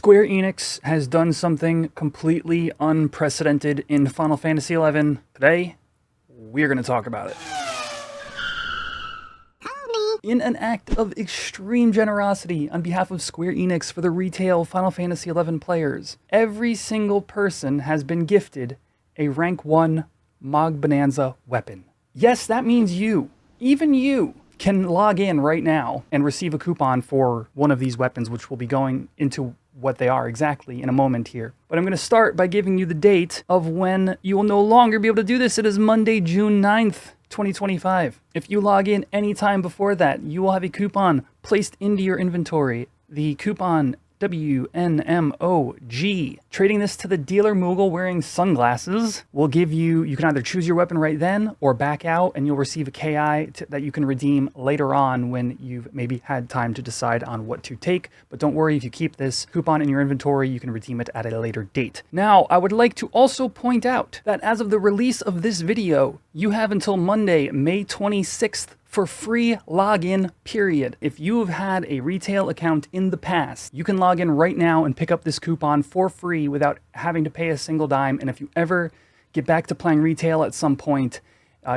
Square Enix has done something completely unprecedented in Final Fantasy XI. Today, we're going to talk about it. In an act of extreme generosity on behalf of Square Enix for the retail Final Fantasy XI players, every single person has been gifted a rank 1 Mog Bonanza weapon. Yes, that means you, even you, can log in right now and receive a coupon for one of these weapons, which will be going into what they are exactly in a moment here. But I'm going to start by giving you the date of when you will no longer be able to do this. It is Monday, June 9th, 2025. If you log in anytime before that, you will have a coupon placed into your inventory. The coupon WNMOG. Trading this to the dealer Moogle wearing sunglasses will give you, you can either choose your weapon right then or back out and you'll receive a KI that you can redeem later on when you've maybe had time to decide on what to take. But don't worry, if you keep this coupon in your inventory, you can redeem it at a later date. Now, I would like to also point out that as of the release of this video, you have until Monday, May 26th for free login, period. If you have had a retail account in the past, you can log in right now and pick up this coupon for free without having to pay a single dime. And if you ever get back to playing retail at some point,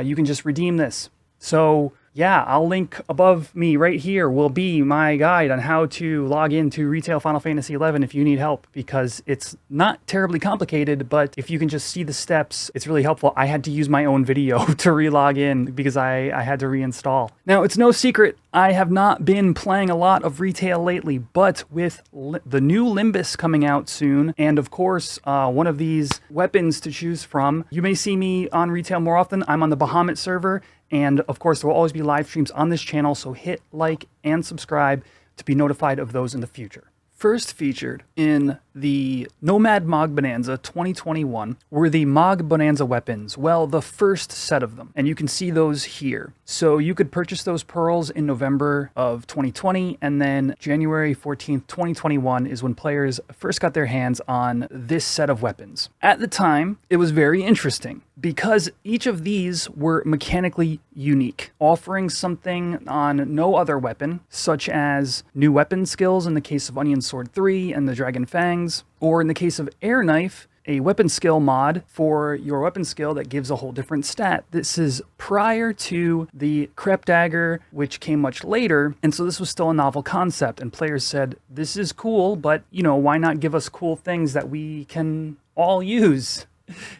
you can just redeem this. So yeah, I'll link above me right here will be my guide on how to log into retail Final Fantasy XI if you need help, because it's not terribly complicated, but if you can just see the steps, it's really helpful. I had to use my own video to re-log in because I had to reinstall. Now, it's no secret, I have not been playing a lot of retail lately, but with the new Limbus coming out soon, and of course, one of these weapons to choose from, you may see me on retail more often. I'm on the Bahamut server, and of course, there will always be live streams on this channel, so hit like and subscribe to be notified of those in the future. First featured in the Nomad Mog Bonanza 2021 were the Mog Bonanza weapons. Well, the first set of them, and you can see those here. So you could purchase those pearls in November of 2020, and then January 14th, 2021 is when players first got their hands on this set of weapons. At the time, it was very interesting because each of these were mechanically unique, offering something on no other weapon, such as new weapon skills in the case of Onion Sword 3 and the Dragon Fangs, or in the case of Air Knife, a weapon skill mod for your weapon skill that gives a whole different stat. This is prior to the Crep Dagger, which came much later, and so this was still a novel concept, and players said, this is cool, but, you know, why not give us cool things that we can all use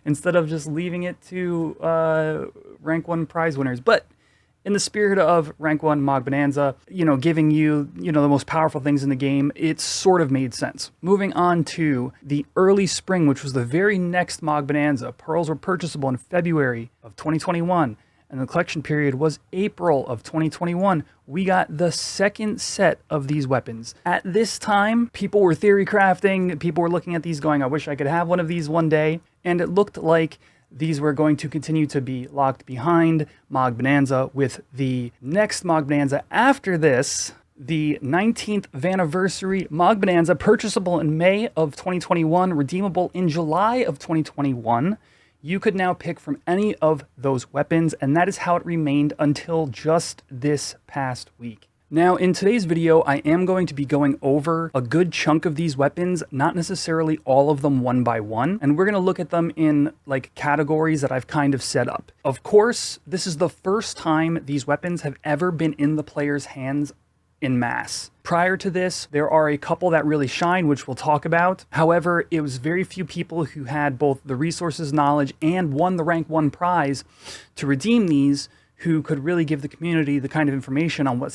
instead of just leaving it to rank 1 prize winners? But in the spirit of rank 1 Mog Bonanza, you know, giving you, the most powerful things in the game, it sort of made sense. Moving on to the early spring, which was the very next Mog Bonanza. Pearls were purchasable in February of 2021, and the collection period was April of 2021. We got the second set of these weapons. At this time, people were theory crafting, people were looking at these going, I wish I could have one of these one day, and it looked like these were going to continue to be locked behind Mog Bonanza, with the next Mog Bonanza after this, the 19th anniversary Mog Bonanza, purchasable in May of 2021, redeemable in July of 2021. You could now pick from any of those weapons, and that is how it remained until just this past week. Now, in today's video, I am going to be going over a good chunk of these weapons, not necessarily all of them one by one, and we're going to look at them in like categories that I've kind of set up. Of course, this is the first time these weapons have ever been in the player's hands in mass. Prior to this, there are a couple that really shine, which we'll talk about. However, it was very few people who had both the resources, knowledge, and won the rank 1 prize to redeem these, who could really give the community the kind of information on what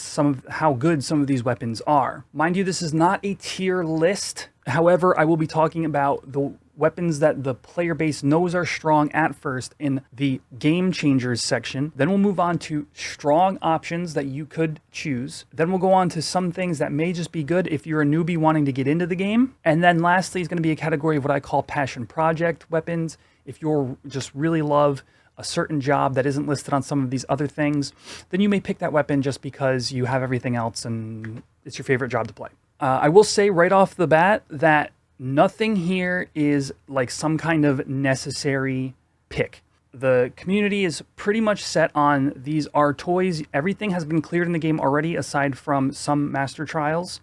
how good some of these weapons are. Mind you, this is not a tier list. However, I will be talking about the weapons that the player base knows are strong at first in the Game Changers section. Then we'll move on to strong options that you could choose. Then we'll go on to some things that may just be good if you're a newbie wanting to get into the game. And then lastly is going to be a category of what I call passion project weapons. If you're just really love a certain job that isn't listed on some of these other things, then you may pick that weapon just because you have everything else and it's your favorite job to play. I will say right off the bat that nothing here is like some kind of necessary pick. The community is pretty much set on these are toys. Everything has been cleared in the game already aside from some master trials.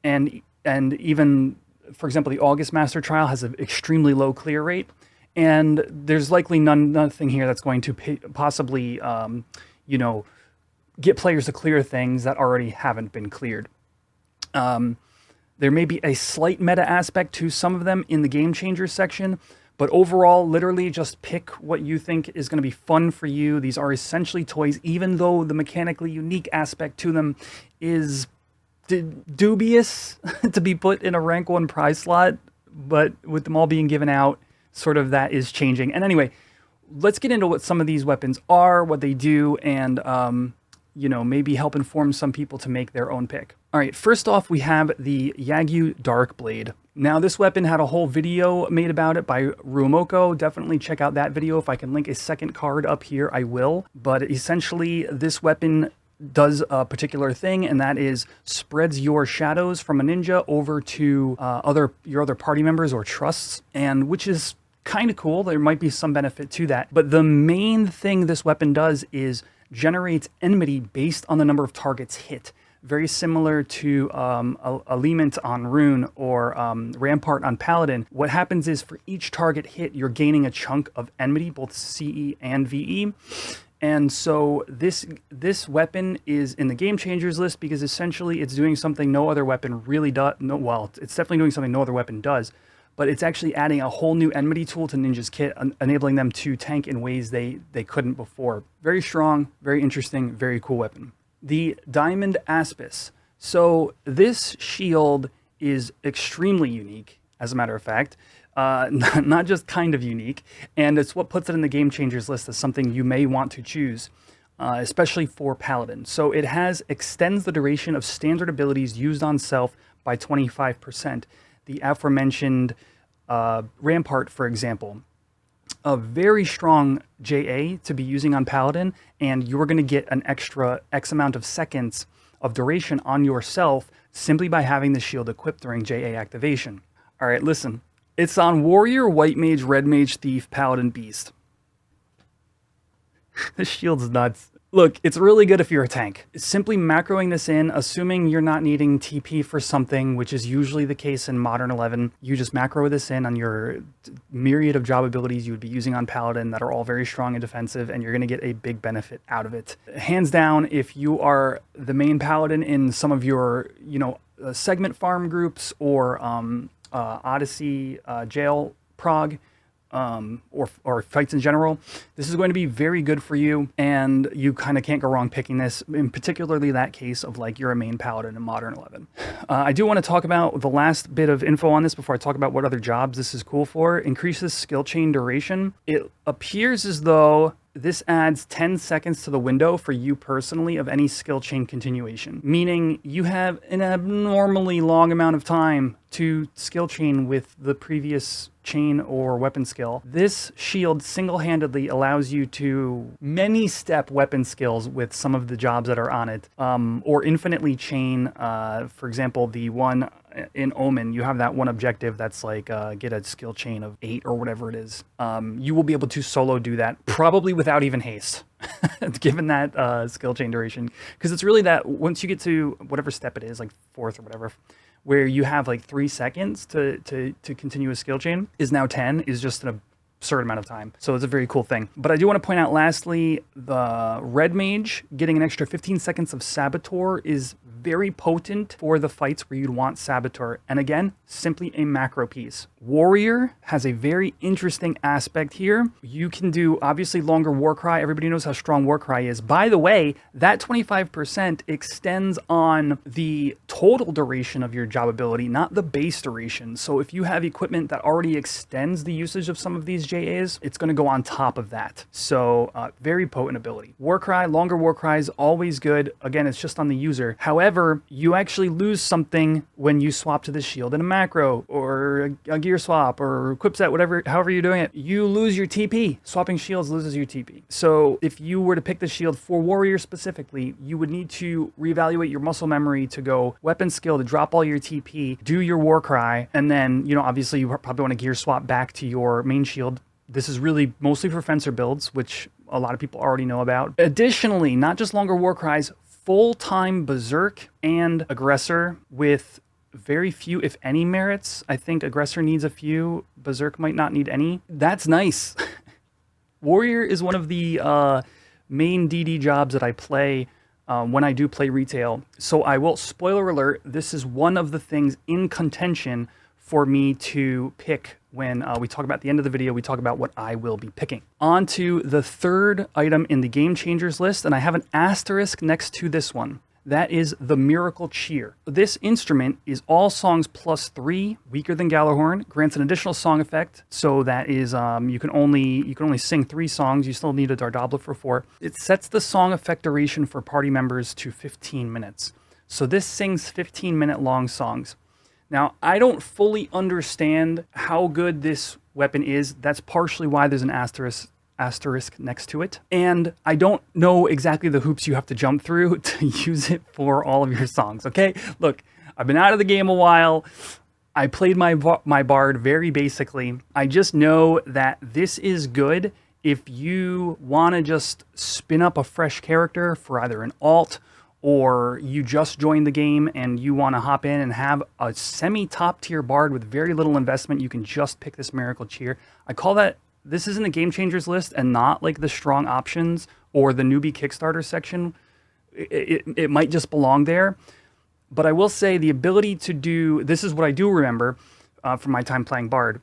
And and even, for example, the August Master Trial has an extremely low clear rate, and there's likely nothing here that's going to possibly, you know, get players to clear things that already haven't been cleared. There may be a slight meta aspect to some of them in the Game Changers section, but overall, literally just pick what you think is going to be fun for you. These are essentially toys, even though the mechanically unique aspect to them is dubious to be put in a rank 1 prize slot, but with them all being given out, sort of that is changing. And anyway, let's get into what some of these weapons are, what they do, and you know, maybe help inform some people to make their own pick. All right, first off, we have the Yagyu Darkblade. Now, this weapon had a whole video made about it by Ruomoko. Definitely check out that video. If I can link a second card up here, I will. But essentially, this weapon does a particular thing, and that is spreads your shadows from a ninja over to your other party members or trusts, and which is kind of cool. There might be some benefit to that. But the main thing this weapon does is generates enmity based on the number of targets hit. Very similar to Aliment on Rune or Rampart on Paladin. What happens is for each target hit, you're gaining a chunk of enmity, both CE and VE. And so this weapon is in the Game Changers list because essentially it's doing something no other weapon really does. No, well, it's definitely doing something no other weapon does, but it's actually adding a whole new enmity tool to Ninja's kit, enabling them to tank in ways they couldn't before. Very strong, very interesting, very cool weapon. The Diamond Aspis. So this shield is extremely unique, as a matter of fact. Not just kind of unique, and it's what puts it in the Game Changers list as something you may want to choose, especially for Paladin. So it extends the duration of standard abilities used on self by 25%. The aforementioned Rampart, for example, a very strong JA to be using on Paladin, and you're going to get an extra X amount of seconds of duration on yourself simply by having the shield equipped during JA activation. All right, listen. It's on Warrior, White Mage, Red Mage, Thief, Paladin, Beast. This shield's nuts. Look, it's really good if you're a tank. Simply macroing this in, assuming you're not needing TP for something, which is usually the case in Modern 11, you just macro this in on your myriad of job abilities you would be using on Paladin that are all very strong and defensive, and you're going to get a big benefit out of it. Hands down, if you are the main Paladin in some of your, you know, segment farm groups or Odyssey, Jail, Prog, or fights in general, this is going to be very good for you, and you kind of can't go wrong picking this, in particularly that case of like you're a main Paladin in Modern 11. I do want to talk about the last bit of info on this before I talk about what other jobs this is cool for. Increases skill chain duration. It appears as though this adds 10 seconds to the window for you personally of any skill chain continuation, meaning you have an abnormally long amount of time to skill chain with the previous chain or weapon skill. This shield single-handedly allows you to many-step weapon skills with some of the jobs that are on it, or infinitely chain. For example, the one in Omen, you have that one objective that's like get a skill chain of 8 or whatever it is. You will be able to solo do that, probably without even haste, given that skill chain duration. Because it's really that once you get to whatever step it is, like 4th or whatever, where you have like 3 seconds to continue a skill chain, is now 10, is just an absurd amount of time. So it's a very cool thing. But I do want to point out lastly, the Red Mage getting an extra 15 seconds of Saboteur is very potent for the fights where you'd want Saboteur. And again, simply a macro piece. Warrior has a very interesting aspect here. You can do, obviously, longer Warcry. Everybody knows how strong Warcry is. By the way, that 25% extends on the total duration of your job ability, not the base duration. So if you have equipment that already extends the usage of some of these JAs, it's going to go on top of that. So very potent ability. Warcry, longer Warcry is always good. Again, it's just on the user. However, you actually lose something when you swap to this shield in a macro or a gear swap or equip set, however you're doing it. You lose your TP. Swapping shields loses your TP. So if you were to pick the shield for Warrior specifically, you would need to reevaluate your muscle memory to go weapon skill to drop all your TP, do your Warcry, and then, you know, obviously you probably want to gear swap back to your main shield. This is really mostly for fencer builds, which a lot of people already know about. Additionally, not just longer Warcries, full-time Berserk and Aggressor with very few, if any, merits. I think Aggressor needs a few. Berserk might not need any. That's nice. Warrior is one of the main DD jobs that I play when I do play retail. So I will, spoiler alert, this is one of the things in contention for me to pick when we talk about the end of the video. We talk about what I will be picking. On to the third item in the Game Changers list, and I have an asterisk next to this one. That is the Miracle Cheer. This instrument is all songs +3, weaker than Gjallarhorn, grants an additional song effect. So that is you can only sing 3 songs. You still need a Dardoblet for 4. It sets the song effect duration for party members to 15 minutes. So this sings 15-minute long songs. Now, I don't fully understand how good this weapon is. That's partially why there's an asterisk next to it. And I don't know exactly the hoops you have to jump through to use it for all of your songs, okay? Look, I've been out of the game a while. I played my bard very basically. I just know that this is good if you want to just spin up a fresh character for either an alt, or you just joined the game and you want to hop in and have a semi-top tier bard with very little investment. You can just pick this Miracle Cheer. I call that, this is in the Game Changers list and not like the strong options or the newbie Kickstarter section. It might just belong there. But I will say the ability to do, this is what I do remember from my time playing bard,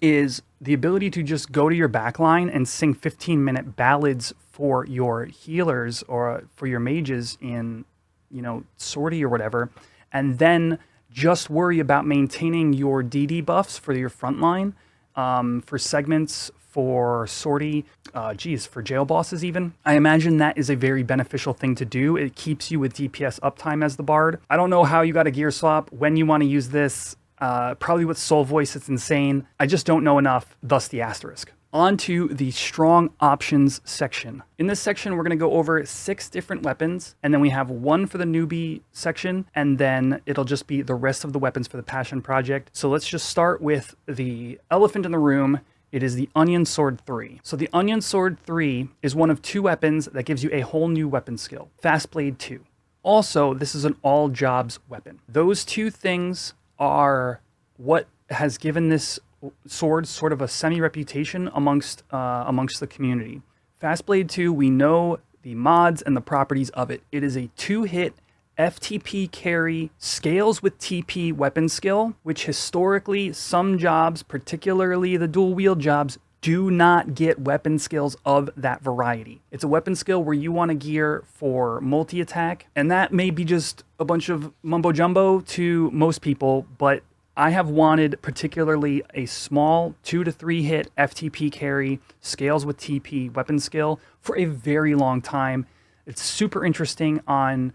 is the ability to just go to your backline and sing 15-minute ballads for your healers or for your mages in, you know, sortie or whatever, and then just worry about maintaining your DD buffs for your frontline, for segments, for sortie, for jail bosses even. I imagine that is a very beneficial thing to do. It keeps you with DPS uptime as the bard. I don't know how you got a gear swap, when you want to use this. Probably with Soul Voice, it's insane. I just don't know enough, thus the asterisk. On to the strong options section. In this section, we're going to go over 6 different weapons, and then we have 1 for the newbie section, and then it'll just be the rest of the weapons for the Passion Project. So let's just start with the elephant in the room. It is the Onion Sword 3. So the Onion Sword 3 is one of 2 weapons that gives you a whole new weapon skill, Fast Blade 2. Also, this is an all jobs weapon. Those 2 things are what has given this sword sort of a semi-reputation amongst the community. Fast Blade 2, we know the mods and the properties of it. It is a 2-hit FTP carry, scales with TP weapon skill, which historically some jobs, particularly the dual wield jobs, do not get weapon skills of that variety. It's a weapon skill where you want to gear for multi-attack, and that may be just a bunch of mumbo-jumbo to most people, but I have wanted particularly a small 2 to 3 hit FTP carry, scales with TP weapon skill for a very long time. It's super interesting on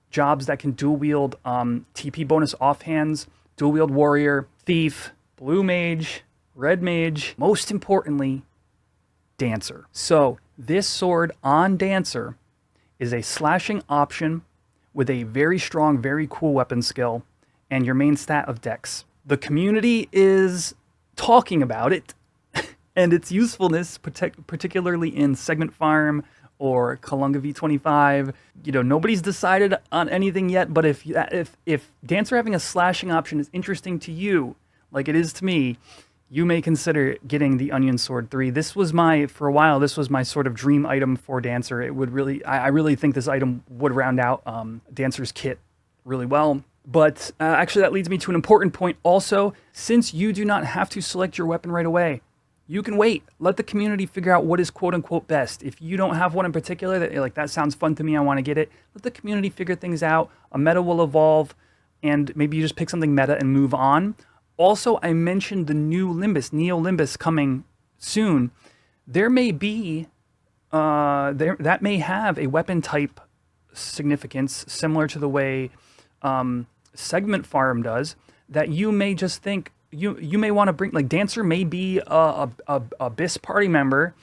jobs that can dual wield TP bonus offhands, dual wield warrior, thief, blue mage, red mage, most importantly, dancer. So this sword on dancer is a slashing option with a very strong, very cool weapon skill and your main stat of dex. The community is talking about it and its usefulness, particularly in Segment Farm or Kalunga V25. You know, nobody's decided on anything yet, but if dancer having a slashing option is interesting to you, like it is to me, you may consider getting the Onion Sword 3. This was for a while, this was my sort of dream item for dancer. It would really, I really think this item would round out dancer's kit really well. But actually that leads me to an important point also. Since you do not have to select your weapon right away, you can wait. Let the community figure out what is quote unquote best. If you don't have one in particular that you're like, that sounds fun to me, I want to get it, let the community figure things out. A meta will evolve and maybe you just pick something meta and move on. Also, I mentioned the new Limbus, Neo Limbus, coming soon. There may be, that may have a weapon type significance similar to the way Segment Farm does, that you may just think, you may want to bring, like dancer may be a BIS party member,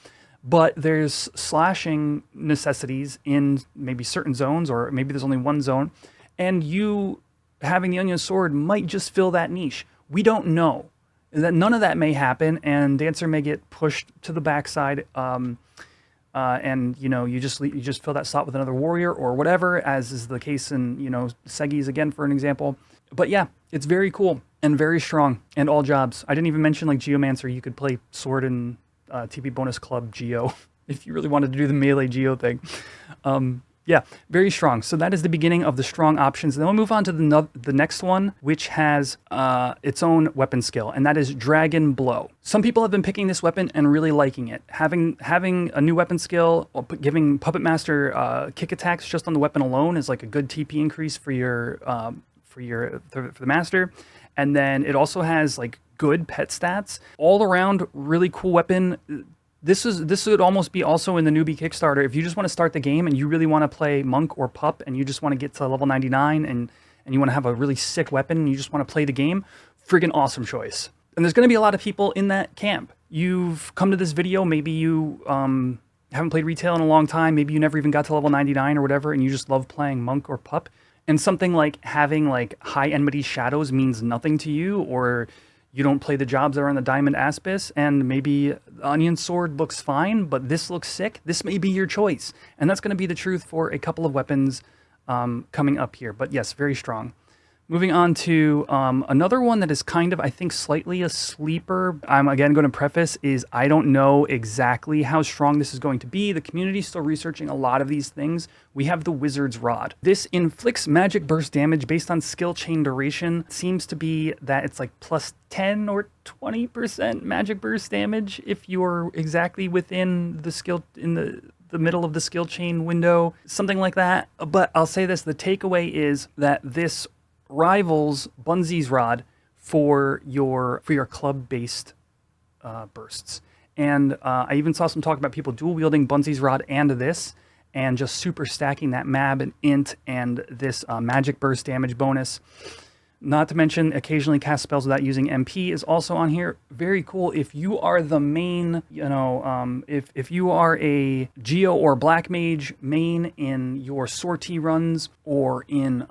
but there's slashing necessities in maybe certain zones, or maybe there's only one zone, and you having the Onion Sword might just fill that niche. We don't know. That none of that may happen, and dancer may get pushed to the backside, and you know, you just fill that slot with another warrior or whatever, as is the case in, you know, Seggies again for an example. But yeah, It's very cool and very strong and all jobs. I didn't even mention like Geomancer. You could play sword and TP bonus club Geo if you really wanted to do the melee Geo thing. Yeah, very strong. So that is the beginning of the strong options. Then we'll move on to the next one, which has its own weapon skill, and that is Dragon Blow. Some people have been picking this weapon and really liking it. Having a new weapon skill, or giving Puppet Master kick attacks just on the weapon alone is like a good TP increase for the master. And then it also has like good pet stats. All around, really cool weapon. This would almost be also in the newbie Kickstarter. If you just want to start the game and you really want to play Monk or Pup and you just want to get to level 99 and you want to have a really sick weapon and you just want to play the game, friggin' awesome choice. And there's going to be a lot of people in that camp. You've come to this video, maybe you haven't played retail in a long time, maybe you never even got to level 99 or whatever, and you just love playing Monk or Pup. And something like having like high enmity shadows means nothing to you, or you don't play the jobs that are on the Diamond Aspis, and maybe the Onion Sword looks fine, but this looks sick. This may be your choice. And that's going to be the truth for a couple of weapons coming up here. But yes, very strong. Moving on to another one that is kind of, I think, slightly a sleeper. I'm again going to preface is I don't know exactly how strong this is going to be. The community is still researching a lot of these things. We have the Wizard's Rod. This inflicts magic burst damage based on skill chain duration. It seems to be that it's like plus 10 or 20% magic burst damage if you're exactly within the skill in the middle of the skill chain window, something like that. But I'll say this, the takeaway is that this rivals Bunzee's Rod for your club-based bursts. And I even saw some talk about people dual-wielding Bunzee's Rod and this, and just super stacking that Mab and Int and this magic burst damage bonus. Not to mention, occasionally cast spells without using MP is also on here. Very cool. If you are the main, if you are a Geo or Black Mage main in your sortie runs or in,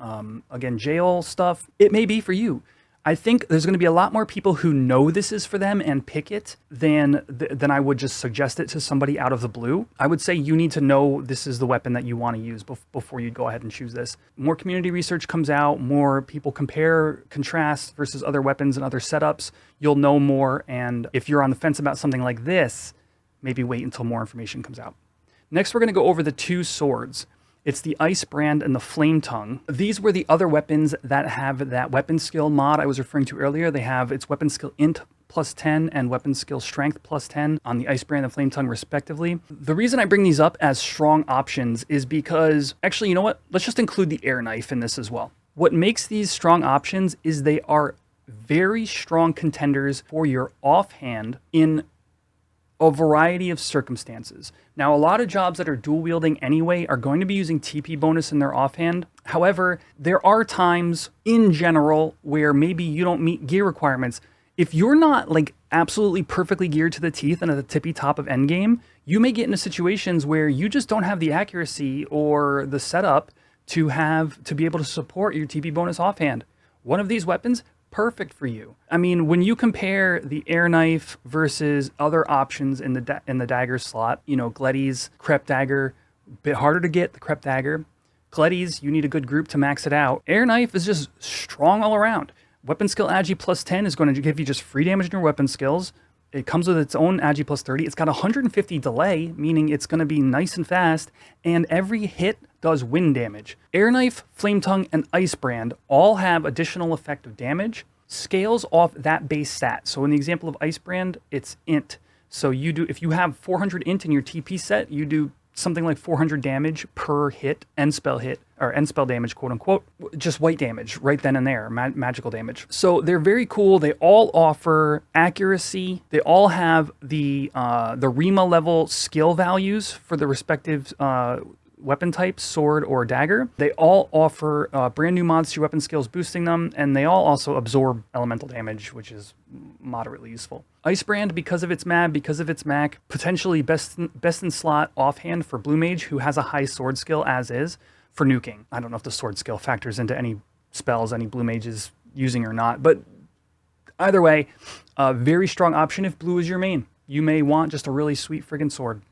again, jail stuff, it may be for you. I think there's going to be a lot more people who know this is for them and pick it than I would just suggest it to somebody out of the blue. I would say you need to know this is the weapon that you want to use before you go ahead and choose this. More community research comes out, more people compare, contrast versus other weapons and other setups. You'll know more, and if you're on the fence about something like this, maybe wait until more information comes out. Next, we're going to go over the two swords. It's the Ice Brand and the Flame Tongue. These were the other weapons that have that weapon skill mod I was referring to earlier. They have its weapon skill int plus 10 and weapon skill strength plus 10 on the Ice Brand and Flame Tongue respectively. The reason I bring these up as strong options is because, actually, you know what? Let's just include the Air Knife in this as well. What makes these strong options is they are very strong contenders for your offhand in a variety of circumstances. Now, a lot of jobs that are dual wielding anyway are going to be using TP bonus in their offhand. However, there are times in general where maybe you don't meet gear requirements. If you're not like absolutely perfectly geared to the teeth and at the tippy top of endgame, you may get into situations where you just don't have the accuracy or the setup to be able to support your TP bonus offhand. One of these weapons, perfect for you. I mean, when you compare the Air Knife versus other options in the dagger slot, you know, Gleddy's Crep Dagger, bit harder to get, the Crep Dagger. Gleddy's, you need a good group to max it out. Air Knife is just strong all around. Weapon skill Agi plus 10 is going to give you just free damage in your weapon skills. It comes with its own Agi plus 30. It's got 150 delay, meaning it's going to be nice and fast, and every hit does wind damage. Air Knife, Flame Tongue, and Ice Brand all have additional effective damage, scales off that base stat. So in the example of Ice Brand, it's int. So you do, if you have 400 int in your TP set, you do something like 400 damage per hit, end spell hit, or end spell damage, quote unquote, just white damage right then and there, magical damage. So they're very cool. They all offer accuracy. They all have the Rima level skill values for the respective weapon type, sword or dagger. They all offer brand new mods to your weapon skills, boosting them, and they all also absorb elemental damage, which is moderately useful. Ice Brand, because of its Mab, because of its Mac, potentially best in slot offhand for Blue Mage, who has a high sword skill as is, for nuking. I don't know if the sword skill factors into any spells any Blue Mage is using or not, but either way, a very strong option if blue is your main. You may want just a really sweet friggin' sword,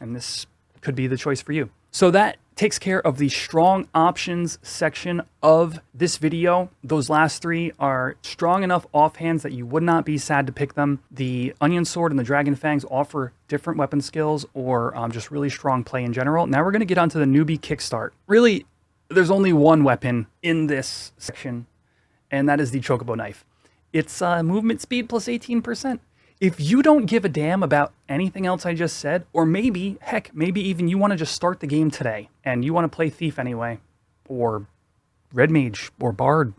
and this could be the choice for you. So that takes care of the strong options section of this video. Those last three are strong enough offhands that you would not be sad to pick them. The Onion Sword and the Dragon Fangs offer different weapon skills or just really strong play in general. Now we're going to get onto the newbie kickstart. Really, there's only one weapon in this section, and that is the Chocobo Knife. It's movement speed plus 18%. If you don't give a damn about anything else I just said, or maybe, heck, maybe even you want to just start the game today and you want to play Thief anyway, or Red Mage, or Bard,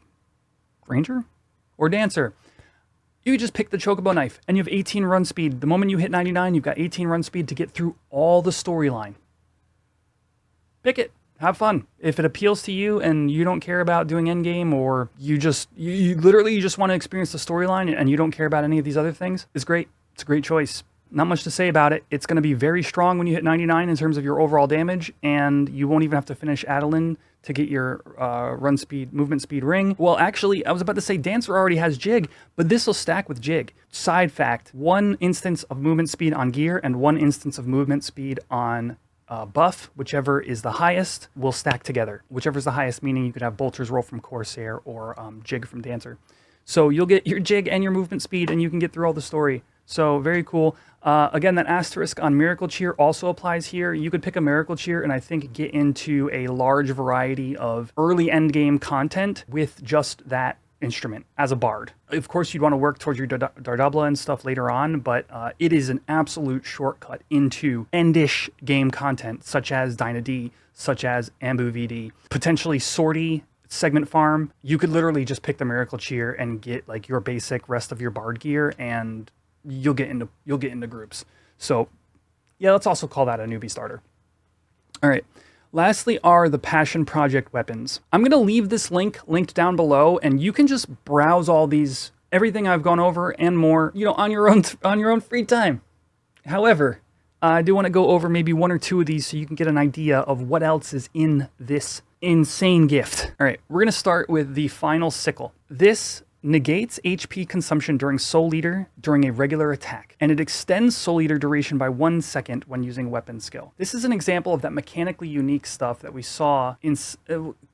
Ranger, or Dancer, you just pick the Chocobo Knife and you have 18 run speed. The moment you hit 99, you've got 18 run speed to get through all the storyline. Pick it. Have fun. If it appeals to you and you don't care about doing endgame, or you literally just want to experience the storyline and you don't care about any of these other things, it's great. It's a great choice. Not much to say about it. It's going to be very strong when you hit 99 in terms of your overall damage, and you won't even have to finish Adeline to get your movement speed ring. Well, actually, I was about to say Dancer already has Jig, but this will stack with Jig. Side fact, 1 instance of movement speed on gear and 1 instance of movement speed on buff, whichever is the highest, will stack together. Whichever is the highest, meaning you could have Bolter's Roll from Corsair or Jig from Dancer. So you'll get your Jig and your movement speed, and you can get through all the story. So very cool. Again, that asterisk on Miracle Cheer also applies here. You could pick a Miracle Cheer and I think get into a large variety of early endgame content with just that instrument as a bard. Of course, you'd want to work towards your Dardabla and stuff later on, but it is an absolute shortcut into endish game content, such as Dyna D, such as Ambu VD, potentially Sortie, Segment Farm. You could literally just pick the Miracle Cheer and get like your basic rest of your bard gear, and you'll get into groups. So yeah, let's also call that a newbie starter. All right. Lastly are the Passion Project weapons. I'm going to leave this link linked down below, and you can just browse all these, everything I've gone over and more, on your own free time. However, I do want to go over maybe 1 or 2 of these so you can get an idea of what else is in this insane gift. All right, we're going to start with the Final Sickle. This negates HP consumption during Soul Eater during a regular attack, and it extends Soul Eater duration by 1 second when using weapon skill. This is an example of that mechanically unique stuff that we saw in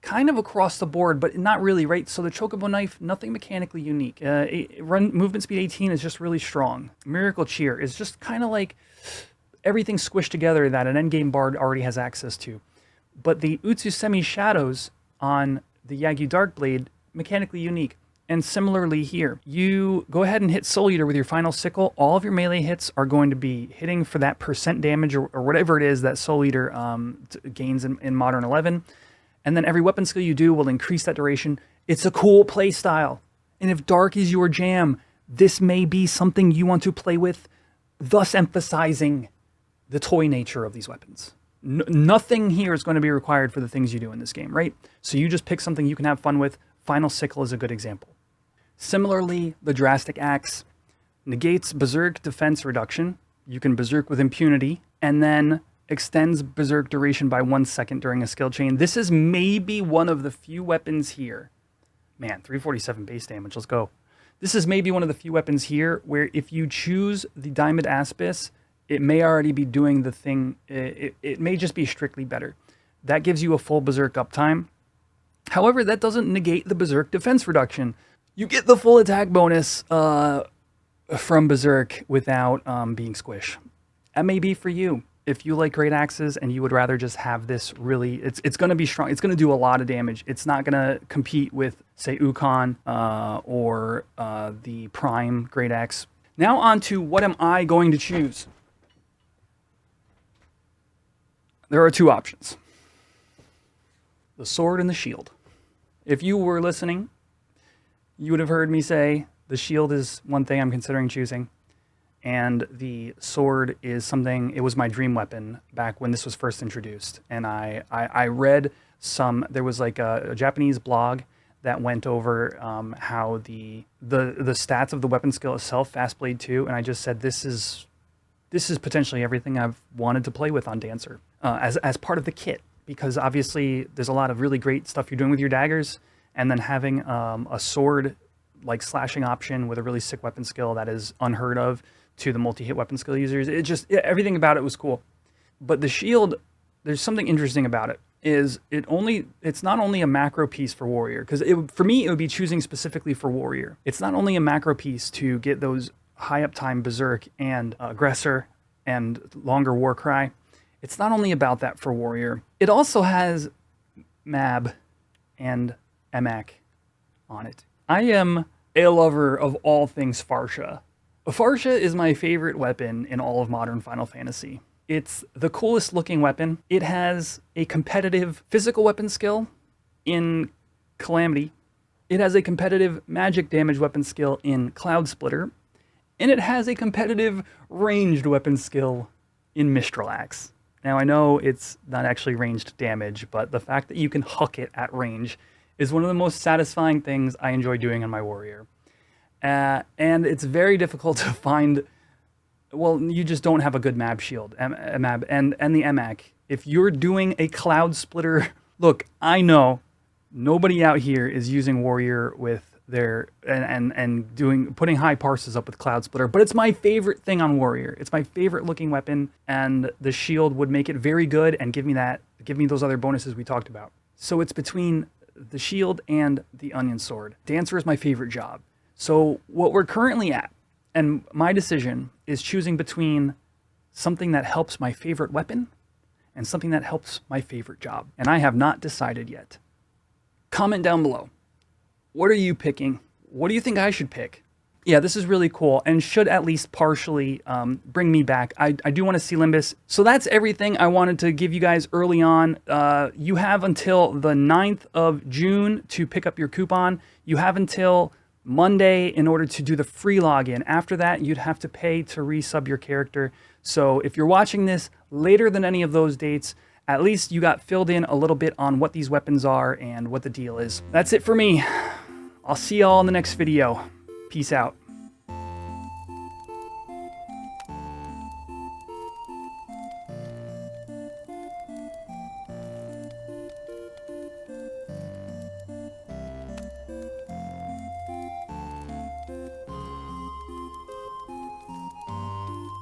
kind of across the board, but not really, right? So the Chocobo Knife, nothing mechanically unique. Movement speed 18 is just really strong. Miracle Cheer is just kind of like everything squished together that an endgame bard already has access to. But the Utsusemi Shadows on the Yagyu Darkblade, mechanically unique. And similarly here, you go ahead and hit Soul Eater with your Final Sickle. All of your melee hits are going to be hitting for that % damage or whatever it is that Soul Eater gains in Modern 11. And then every weapon skill you do will increase that duration. It's a cool play style. And if Dark is your jam, this may be something you want to play with, thus emphasizing the toy nature of these weapons. Nothing here is going to be required for the things you do in this game, right? So you just pick something you can have fun with. Final Sickle is a good example. Similarly, the Drastic Axe negates Berserk defense reduction. You can Berserk with impunity, and then extends Berserk duration by 1 second during a skill chain. This is maybe one of the few weapons here. Man, 347 base damage, let's go. This is maybe one of the few weapons here where if you choose the Diamond Aspis, it may already be doing the thing. It may just be strictly better. That gives you a full Berserk uptime. However, that doesn't negate the Berserk defense reduction. You get the full attack bonus from Berserk without being squish. That may be for you. If you like great axes and you would rather just have this really, it's going to be strong. It's going to do a lot of damage. It's not going to compete with, say, Ukon or the Prime Great Axe. Now on to what am I going to choose? There are 2 options. The sword and the shield. If you were listening, you would have heard me say the shield is one thing I'm considering choosing, and the sword is something, it was my dream weapon back when this was first introduced. And I read there was like a Japanese blog that went over how the stats of the weapon skill itself, Fast Blade 2, and I just said this is potentially everything I've wanted to play with on Dancer as part of the kit. Because obviously there's a lot of really great stuff you're doing with your daggers, and then having a sword like slashing option with a really sick weapon skill that is unheard of to the multi-hit weapon skill users. Everything about it was cool. But the shield, there's something interesting about it. It's not only a macro piece for warrior, because for me it would be choosing specifically for warrior. It's not only a macro piece to get those high uptime berserk and aggressor and longer war cry. It's not only about that for warrior. It also has Mab and Emek on it. I am a lover of all things Farsha. Farsha is my favorite weapon in all of modern Final Fantasy. It's the coolest looking weapon. It has a competitive physical weapon skill in Calamity. It has a competitive magic damage weapon skill in Cloud Splitter. And it has a competitive ranged weapon skill in Mistral Axe. Now I know it's not actually ranged damage, but the fact that you can huck it at range is one of the most satisfying things I enjoy doing on my warrior. And it's very difficult to find. Well, you just don't have a good Mab shield, Mab, and the Emek. If you're doing a Cloud Splitter, look, I know nobody out here is using warrior with their and putting high parses up with Cloud Splitter, but it's my favorite thing on warrior. It's my favorite looking weapon, and the shield would make it very good and give me those other bonuses we talked about. So it's between the shield and the onion sword. Dancer is my favorite job. So what we're currently at, and my decision is choosing between something that helps my favorite weapon and something that helps my favorite job. And I have not decided yet. Comment down below. What are you picking? What do you think I should pick? Yeah, this is really cool and should at least partially bring me back. I do want to see Limbus. So that's everything I wanted to give you guys early on. You have until the 9th of June to pick up your coupon. You have until Monday in order to do the free login. After that, you'd have to pay to resub your character. So if you're watching this later than any of those dates, at least you got filled in a little bit on what these weapons are and what the deal is. That's it for me. I'll see y'all in the next video. Peace out.